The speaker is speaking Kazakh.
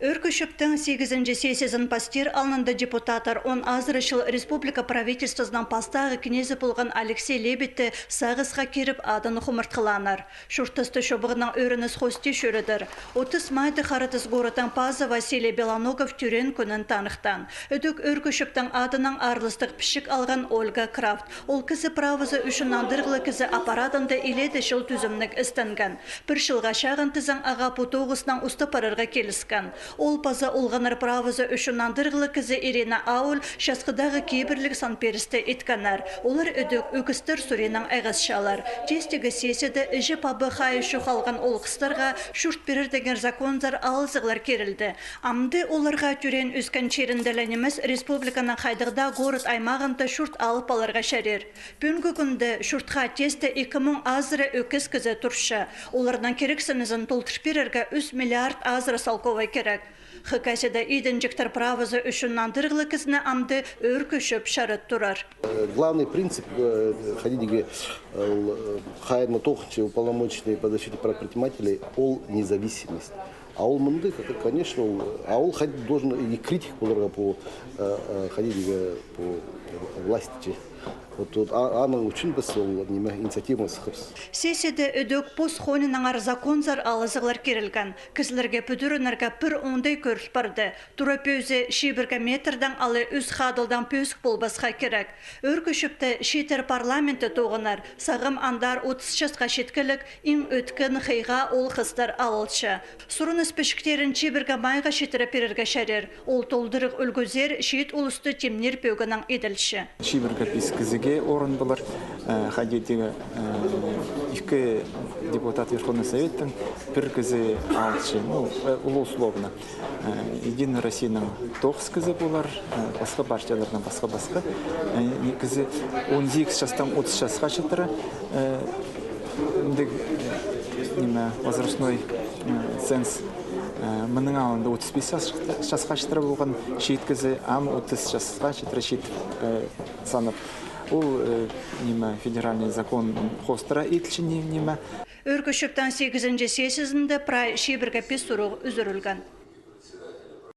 Өркөшөптің 8-нче сессиясын пастир алнында депутаттар он азырышыл республика правительствосынан пастағы князі болған Алексей Лебедті сағызға керіп адын хумыртқыланар. Шуртысты шобығының өрініз хости шөрідір. 30 майды қарытыз ғорытан пазы Василий Белоногов түрен күнін танықтан. Өдік өркөшөптің адының арлыстық пішік алған Ольга Крафт. Ол кізі правызы үшін андырғылы кізі аппаратында иледі шыл түзімнік істінген. Бір шылға шағын тізің аға путоғысынан ұсты парырға келіскен. Ол паза олғанар правызы үшін андырғылы кізі Ирина Аул шасқыдағы кейбірлік санперісті етканар. Олар өдік өкістір сүренің әғізшалар. Тестегі сеседі үжі пабы қайы шуқалған ол қыстарға шүрт берір деген законзар алызығылар керілді. Амды оларға түрен үскен черінділініміз республиканың қайдығда ғорыт аймағында шүрт алып аларға шәрер. Бүгінгі күнді шүртқа тесті 2000 азыры өкіз кізі тұршы. Олардан керексінізін толтырып берерге 3 миллиард азыры салковай керек. Хыкасыда иденжіктер правызы үшін нандырғылы кізіне амды өркөшіп шарыт тұрар. Главный принцип ходить хайрны тохчи уполномоченный по защите прав предпринимателей ол независимость. А ол мынды, конечно, а ол ходить должен и критик по ходить по власти. Вот аның үшін біз ол инициативамыз қырс. Сессияда өдік постхонинаңар законзар алызығылар керілген. Кізлерге пүдірінерге пір ондай көріл барды. Тура пөзі шибірге метрдан алы үз қадылдан пөзік болбасқа керек. Өркөшіпті шетер парламенті тоғынар. Сағым андар 30 жасқа шеткілік ең өткін қиға ол қыстар алылшы. Сұрын іспішіктерін шибірге майға шетірі перерге шәрер. Ол толдырық үлгізер шет ұлысты темнер пөгінің еділші. Орын болар ходетегі екі депутат Верховный Советтің бір кізі алшы, условно. Единый Россияның 9 кізі болар, басқа партиялардан басқа. Кізі 18 жастан 30 жасқа жетірі возрастной ценз мұның алында 35 жасқа жетірі болған шет кізі 30 жасқа жетірі шет санып. Ол федеральный закон хостыра етілші неме. Өркөшөптен 8-нче сессиясында прай шебірге пес сұруғы үзірілген.